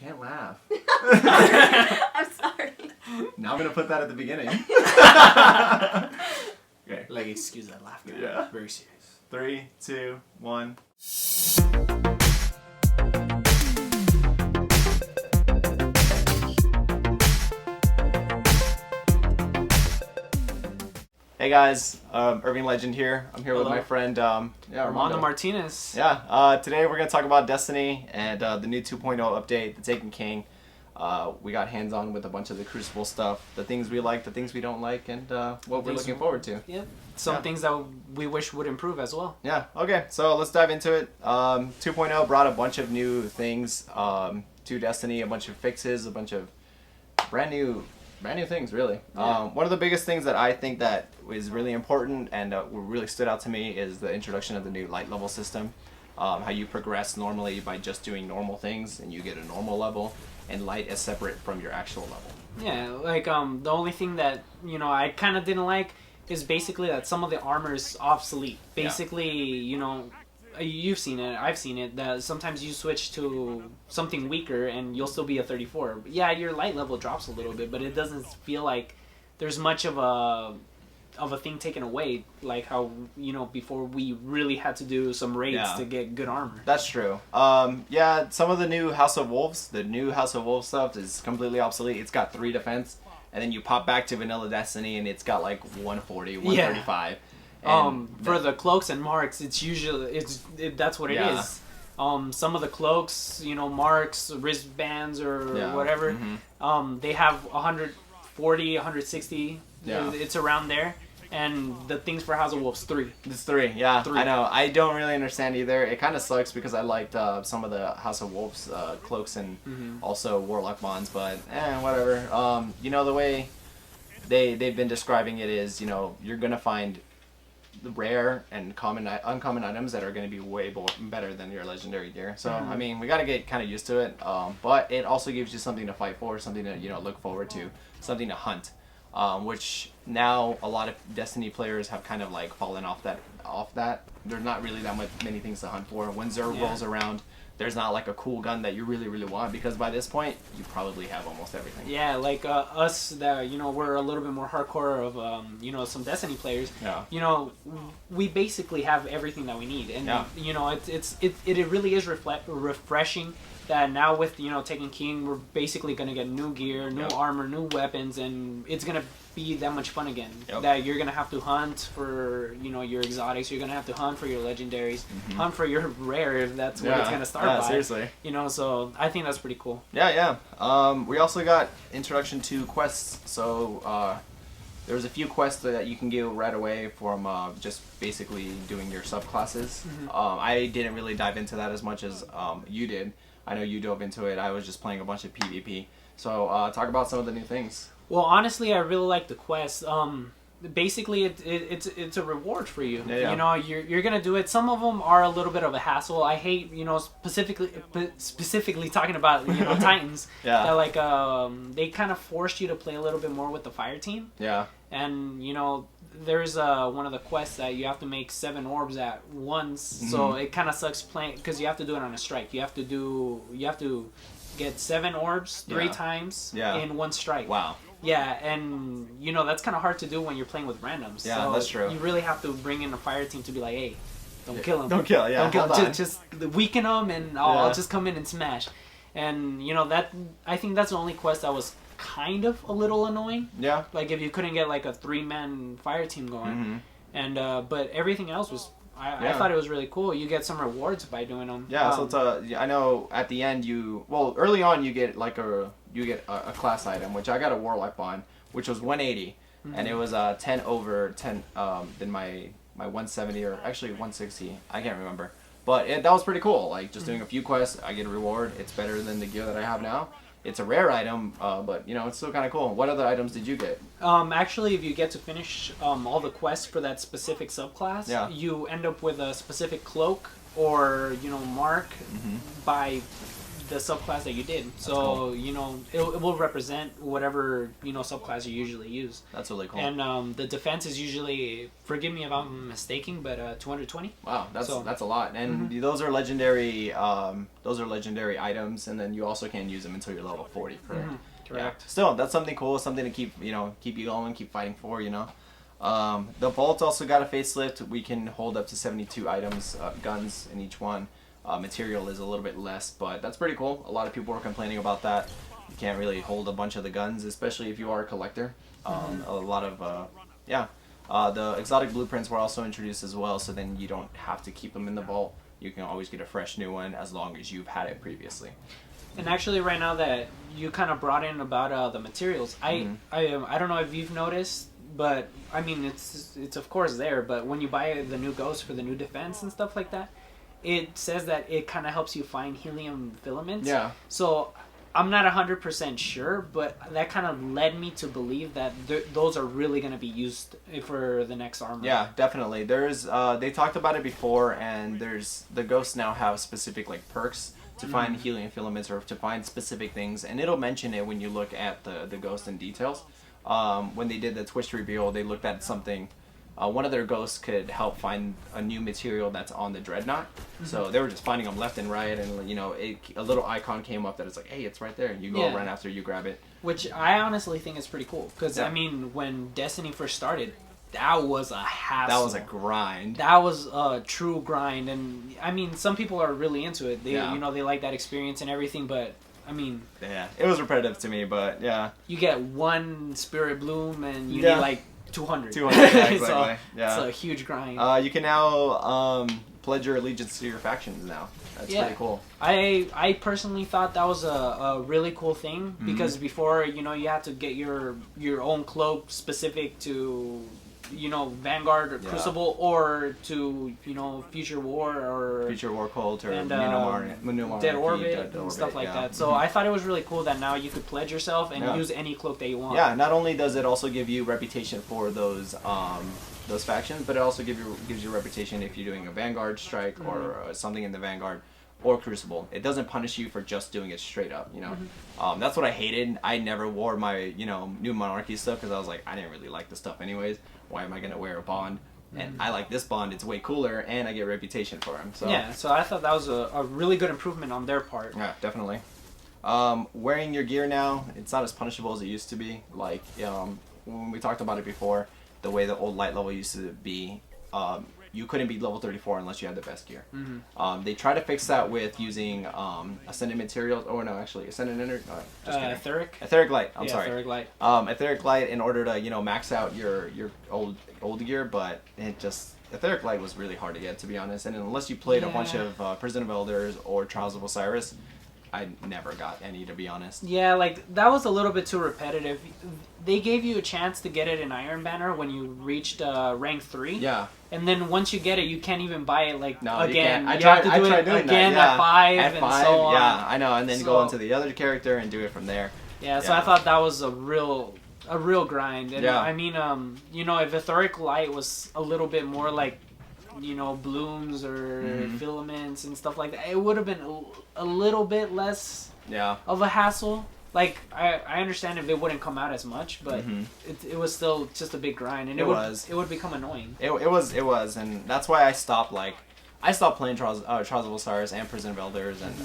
can't laugh. I'm sorry. Now I'm gonna put that at the beginning. Okay. Like, excuse that laughter. Yeah. Very serious. 3, 2, 1. Hey guys, Irving Legend here. I'm here with my friend Armando Martinez. Yeah, today we're going to talk about Destiny and the new 2.0 update, the Taken King. We got hands-on with a bunch of the Crucible stuff, the things we like, the things we don't like, and what we're looking forward to. Yep. Some things that we wish would improve as well. Yeah, okay, so let's dive into it. 2.0 brought a bunch of new things to Destiny, a bunch of fixes, a bunch of brand new things, really. Yeah. One of the biggest things that I think that is really important and what really stood out to me is the introduction of the new light level system. How you progress normally by just doing normal things and you get a normal level, and light is separate from your actual level. Yeah, like the only thing that, you know, I kind of didn't like is basically that some of the armor is obsolete. Basically, you know, you've seen it, I've seen it, that sometimes you switch to something weaker and you'll still be a 34. Yeah, your light level drops a little bit, but it doesn't feel like there's much of a thing taken away, like how, you know, before we really had to do some raids to get good armor. That's true. Yeah, some of the new House of Wolves stuff is completely obsolete. It's got 3 defense, and then you pop back to vanilla Destiny and it's got like 140, 135. For the cloaks and marks, it's usually that's what it is. Some of the cloaks, you know, marks, wristbands or whatever, they have 140, 160. Yeah. It's around there. And the things for House of Wolves, 3. It's 3, yeah. 3. I know. I don't really understand either. It kind of sucks because I liked some of the House of Wolves cloaks and also Warlock bonds, but whatever. You know, the way they've been describing it is, you know, you're going to find the rare and uncommon items that are going to be way better than your legendary gear. So, I mean, we got to get kind of used to it. But it also gives you something to fight for, something to, you know, look forward to, something to hunt. Which now a lot of Destiny players have kind of like fallen off that. There's not really that many things to hunt for. When Zerg rolls around, there's not like a cool gun that you really want, because by this point you probably have almost everything. Yeah, like us that, you know, we're a little bit more hardcore of you know, some Destiny players. Yeah. You know, we basically have everything that we need, and you know, it really is refreshing. That now with, you know, Taken King, we're basically going to get new gear, new armor, new weapons, and it's going to be that much fun again. That you're going to have to hunt for, you know, your exotics, you're going to have to hunt for your legendaries, hunt for your rare, if that's what it's going to start by. Seriously. You know, so I think that's pretty cool. Yeah. We also got introduction to quests, so there's a few quests that you can get right away from just basically doing your subclasses. I didn't really dive into that as much as you did. I know you dove into it. I was just playing a bunch of PvP. So talk about some of the new things. Well, honestly, I really like the quest. Basically, it's a reward for you. You know, you're gonna do it. Some of them are a little bit of a hassle. I hate, you know, specifically talking about, you know, Titans. That like they kind of forced you to play a little bit more with the fire team. Yeah. And you know, there's one of the quests that you have to make 7 orbs at once, so it kind of sucks playing because you have to do it on a strike. You have to get 7 orbs 3 times in one strike. Wow. Yeah, and you know, that's kind of hard to do when you're playing with randoms. Yeah, so that's true. You really have to bring in a fire team to be like, hey, don't kill him. Don't kill him. Just weaken him, and I'll just come in and smash. And you know, that I think that's the only quest that was kind of a little annoying. Yeah. Like if you couldn't get like a 3-man fire team going, and but everything else was. I thought it was really cool. You get some rewards by doing them. Yeah. So I know at the end early on you get like a class item, which I got a Warlock bond, which was 180, and it was 10 over 10 than my 170 or actually 160. I can't remember, but that was pretty cool. Like just doing a few quests, I get a reward. It's better than the gear that I have now. It's a rare item, but you know, it's still kind of cool. What other items did you get? Actually, if you get to finish all the quests for that specific subclass, you end up with a specific cloak or, you know, mark by the subclass that you did. So cool. you know it will represent whatever subclass you usually use. That's really cool. And the defense is usually, forgive me if I'm mistaken, but 220. Wow, that's a lot. And those are legendary. Those are legendary items, and then you also can't use them until you're level 40. Correct. Correct. Yeah. Still, that's something cool. Something to keep you going, keep fighting for. The vault also got a facelift. We can hold up to 72 items, guns in each one. Material is a little bit less, but that's pretty cool. A lot of people were complaining about that. You can't really hold a bunch of the guns, especially if you are a collector. A lot of the exotic blueprints were also introduced as well, so then you don't have to keep them in the vault. You can always get a fresh new one as long as you've had it previously. And actually, right now that you kind of brought in about the materials, I don't know if you've noticed, but I mean it's of course there. But when you buy the new ghost for the new defense and stuff like that, it says that it kind of helps you find helium filaments. Yeah. So I'm not 100% sure, but that kind of led me to believe that those are really going to be used for the next armor. Yeah, definitely. There's they talked about it before, and the ghosts now have specific like perks to find helium filaments or to find specific things, and it'll mention it when you look at the ghost in details. When they did the Twitch reveal, they looked at something. One of their ghosts could help find a new material that's on the dreadnought. So they were just finding them left and right, and a little icon came up that it's like, hey, it's right there. You go run after you grab it. Which I honestly think is pretty cool, because I mean, when Destiny first started, that was a hassle. That was a grind. That was a true grind, and I mean, some people are really into it. They they like that experience and everything, but I mean, yeah, it was repetitive to me, but yeah, you get one spirit bloom and you need like 200. 200, yeah, exactly. So yeah. It's a huge grind. You can now pledge your allegiance to your factions now. That's pretty cool. I personally thought that was a really cool thing, because before, you had to get your own cloak specific to Vanguard or Crucible, or to Future War Cult or Dead Orbit and stuff like that. So I thought it was really cool that now you could pledge yourself and use any cloak that you want. Yeah, not only does it also give you reputation for those factions, but it also gives you reputation if you're doing a Vanguard strike or something in the Vanguard or Crucible. It doesn't punish you for just doing it straight up, That's what I hated. I never wore my, New Monarchy stuff because I was like, I didn't really like the stuff anyways. Why am I going to wear a bond? And I like this bond. It's way cooler, and I get reputation for him. So yeah, so I thought that was a really good improvement on their part. Yeah, definitely. Wearing your gear now, it's not as punishable as it used to be. Like, when we talked about it before, the way the old light level used to be, you couldn't be level 34 unless you had the best gear. They try to fix that with using Ascended materials. Oh no, actually, Ascended Energy. Etheric. Etheric Light. I'm sorry. Etheric Light. Etheric Light in order to max out your old gear, but Etheric Light was really hard to get, to be honest. And unless you played a bunch of Prison of Elders or Trials of Osiris, I never got any, to be honest. Yeah, like, that was a little bit too repetitive. They gave you a chance to get it in Iron Banner when you reached rank 3. Yeah. And then once you get it, you can't even buy it, like, no, again. You have to do it again at 5 and so on. Yeah, I know. And then go into the other character and do it from there. Yeah, so I thought that was a real grind. And I mean, if Etheric Light was a little bit more like, blooms or filaments and stuff like that, it would have been a little bit less of a hassle. Like, I understand if it wouldn't come out as much, but it was still just a big grind, and it would become annoying. It was, and that's why I stopped playing Trials of Osiris and Prison of Elders, and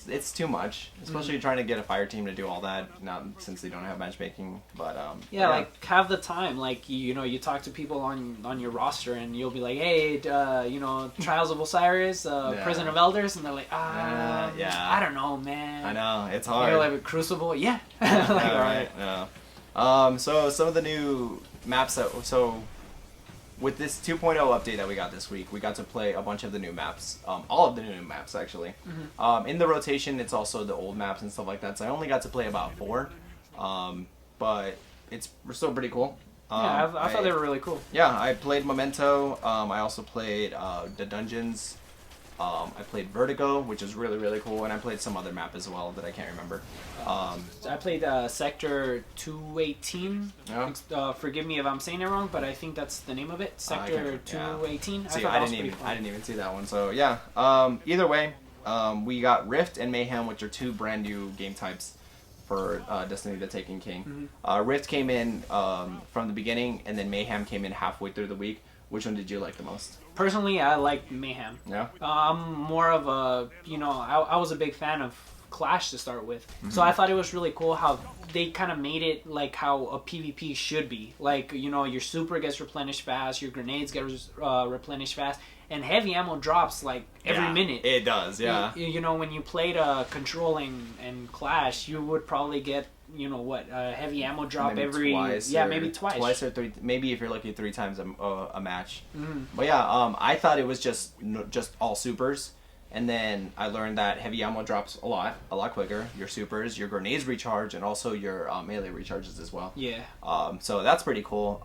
it's too much, especially trying to get a fire team to do all that, since they don't have matchmaking. But like, have the time. Like, you talk to people on your roster, and you'll be like, hey, Trials of Osiris, Prison of Elders, and they're like, I don't know, man. I know, it's hard. You're like, Crucible, yeah. Right. Yeah. So some of the new maps with this 2.0 update that we got this week, we got to play a bunch of the new maps. All of the new maps, actually. In the rotation, it's also the old maps and stuff like that. So I only got to play about 4. But it's still pretty cool. I thought they were really cool. Yeah, I played Memento. I also played the Dungeons. I played Vertigo, which is really, really cool. And I played some other map as well that I can't remember. I played Sector 218. Yeah. Forgive me if I'm saying it wrong, but I think that's the name of it. Sector 218. See, I didn't even see that one. So yeah. Either way, we got Rift and Mayhem, which are 2 brand new game types for Destiny: The Taken King. Rift came in from the beginning, and then Mayhem came in halfway through the week. Which one did you like the most? Personally, I like Mayhem. Yeah. I'm more of a, I was a big fan of Clash to start with. So I thought it was really cool how they kind of made it like how a PvP should be. Like, your super gets replenished fast, your grenades get replenished fast, and heavy ammo drops like every minute. It does, yeah. When you played Controlling and Clash, you would probably get, heavy ammo drop maybe every... maybe twice. Twice or 3, maybe if you're lucky 3 times a match. But yeah, I thought it was just all supers. And then I learned that heavy ammo drops a lot quicker. Your supers, your grenades recharge, and also your melee recharges as well. Yeah. So that's pretty cool.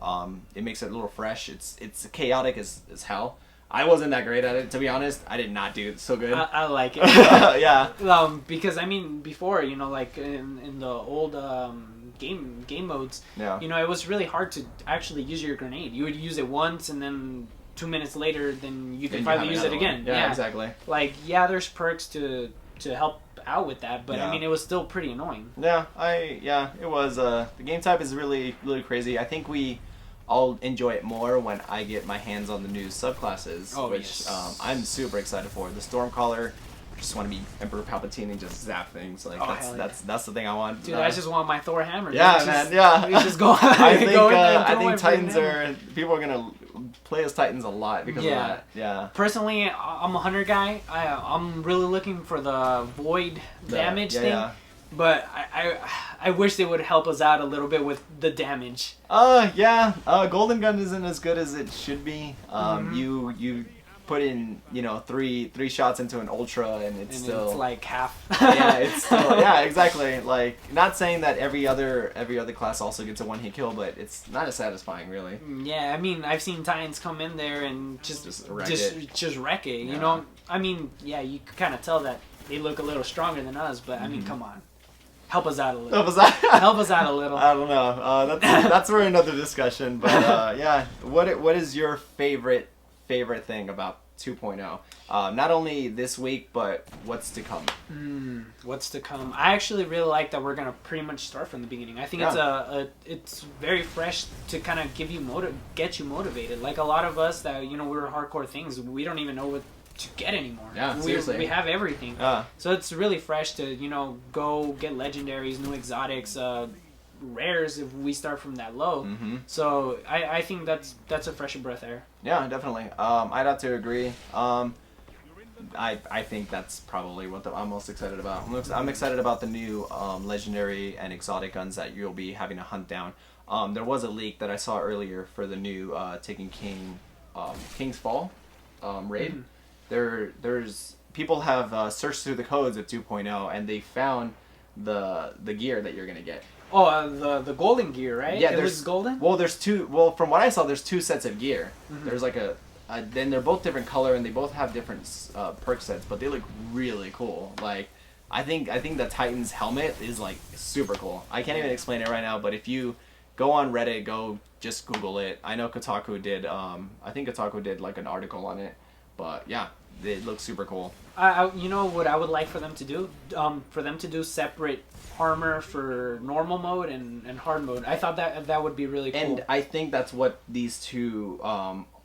It makes it a little fresh. It's chaotic as hell. I wasn't that great at it, to be honest. I did not do so good. I like it. Yeah. Because before, like in the old game modes, it was really hard to actually use your grenade. You would use it once, and then 2 minutes later, then you can finally use it again. Yeah, exactly. Like, there's perks to help out with that, but it was still pretty annoying. Yeah, it was. The game type is really, really crazy. I think I'll enjoy it more when I get my hands on the new subclasses, which I'm super excited for. The Stormcaller, just want to be Emperor Palpatine and just zap things. Like that's the thing I want. Dude, I just want my Thor hammer. Yeah, man. Yeah. We just go. I think Titans people are gonna play as Titans a lot because of that. Yeah. Personally, I'm a hunter guy. I'm really looking for the void damage thing. Yeah. But I wish they would help us out a little bit with the damage. Golden Gun isn't as good as it should be. You put in 3 shots into an ultra and it's like half. It's still exactly. Like, not saying that every other class also gets a 1-hit kill, but it's not as satisfying, really. Yeah, I've seen Titans come in there and just wreck it. You can kind of tell that they look a little stronger than us, but come on. Help us out a little. Help us out a little. I don't know. That's for another discussion. But what is your favorite thing about 2.0? Not only this week, but what's to come? What's to come? I actually really like that we're gonna pretty much start from the beginning. I think it's very fresh to kind of get you motivated. Like a lot of us that we're hardcore things, we don't even know what to get anymore. Yeah, seriously. We have everything. So it's really fresh to go get legendaries, new exotics, rares if we start from that low. So I think that's a fresh breath air. Yeah, definitely. I'd have to agree. I think that's probably what I'm most excited about. I'm excited about the new legendary and exotic guns that you'll be having to hunt down. There was a leak that I saw earlier for the new Taken King King's Fall raid. There's people have searched through the codes of 2.0 and they found the gear that you're gonna get. Oh, the golden gear, right? Yeah, there's golden. Well, there's 2. Well, from what I saw, there's 2 sets of gear. There's like then they're both different color and they both have different perk sets, but they look really cool. Like, I think the Titan's helmet is like super cool. I can't even explain it right now, but if you go on Reddit, just Google it. I know Kotaku did. I think Kotaku did like an article on it, but yeah. It looks super cool. What I would like for them to do? For them to do separate armor for normal mode and hard mode. I thought that would be really cool. And I think that's what these 2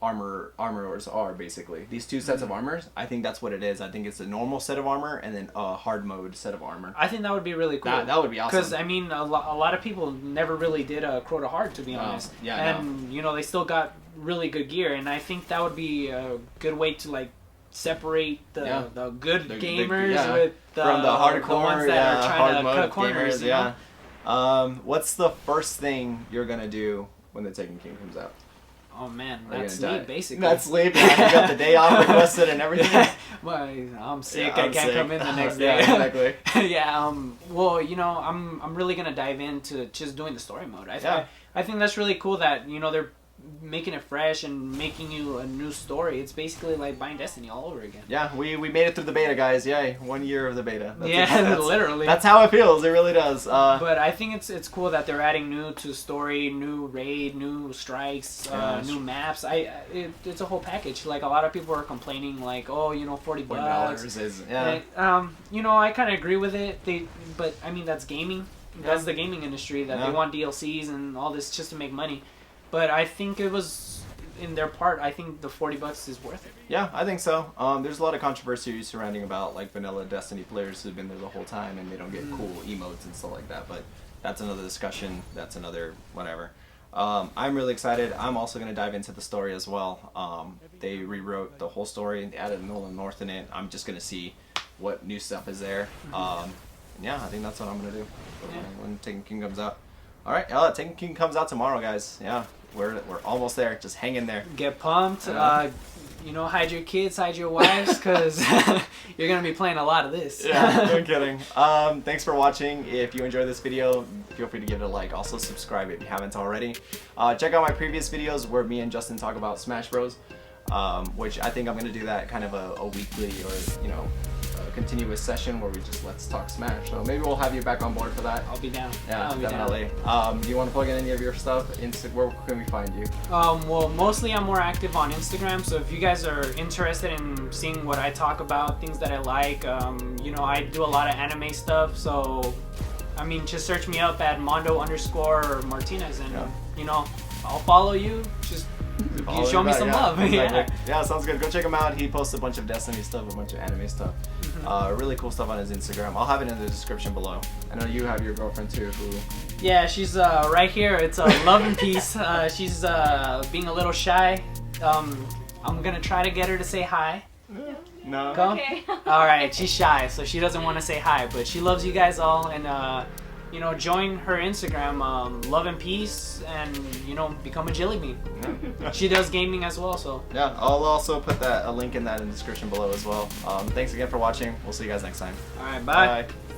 armorers are, basically. These 2 sets of armors, I think that's what it is. I think it's a normal set of armor and then a hard mode set of armor. I think that would be really cool. That would be awesome. Because, a lot of people never really did a Crota hard, to be honest. And, they still got really good gear. And I think that would be a good way to, separate the good gamers with from the hardcore, the ones that are trying to cut corners. What's the first thing you're gonna do when the Taken King comes out? Oh man, that's sleep basically. That's sleep. You got the day off requested and everything. Well, I'm sick. I can't come in the next day. Exactly. Well, I'm really gonna dive into just doing the story mode. I think that's really cool that they're making it fresh and making you a new story. It's basically like buying Destiny all over again. Yeah, we made it through the beta, guys. Yay, 1 year of the beta. That's literally. That's how it feels. It really does. But I think it's cool that they're adding new to story, new raid, new strikes, new maps. It's a whole package. Like a lot of people are complaining, like, oh, you know, $40 is you know, I kind of agree with it. But I mean, that's gaming. That's the gaming industry that they want DLCs and all this just to make money. But I think it was, in their part, I think the $40 is worth it. Yeah, I think so. There's a lot of controversy surrounding about like vanilla Destiny players who've been there the whole time and they don't get cool emotes and stuff like that. But that's another discussion. That's another whatever. I'm really excited. I'm also going to dive into the story as well. They rewrote the whole story and they added Nolan North in it. I'm just going to see what new stuff is there. Yeah, I think that's what I'm going to do when Taken King comes out. All right, Taken King comes out tomorrow, guys. Yeah, we're almost there. Just hang in there. Get pumped. You know, hide your kids, hide your wives, because you're going to be playing a lot of this. Yeah, no kidding. Thanks for watching. If you enjoyed this video, feel free to give it a like. Also, subscribe if you haven't already. Check out my previous videos where me and Justin talk about Smash Bros. Which I think I'm going to do that kind of a weekly or, you know, continuous session where we just let's talk Smash. So maybe we'll have you back on board for that. I'll be down. Yeah, definitely. Do you want to plug in any of your stuff? Where can we find you? Well, mostly I'm more active on Instagram. So if you guys are interested in seeing what I talk about, things that I like, you know, I do a lot of anime stuff. So, I mean, just search me up at Mondo_Martinez and, you know, I'll follow you. Just you show me some love. Yeah, sounds good. Go check him out. He posts a bunch of Destiny stuff, a bunch of anime stuff. Really cool stuff on his Instagram. I'll have it in the description below. I know you have your girlfriend too. Yeah, she's right here. It's Love and Peace. She's being a little shy. I'm gonna try to get her to say hi. No. Okay. All right, she's shy, so she doesn't want to say hi, but she loves you guys all, and you know, join her Instagram, Love and Peace, and you know, become a jelly bean. She does gaming as well, so yeah. I'll also put a link in that in the description below as well. Thanks again for watching. We'll see you guys next time. All right, bye. Bye.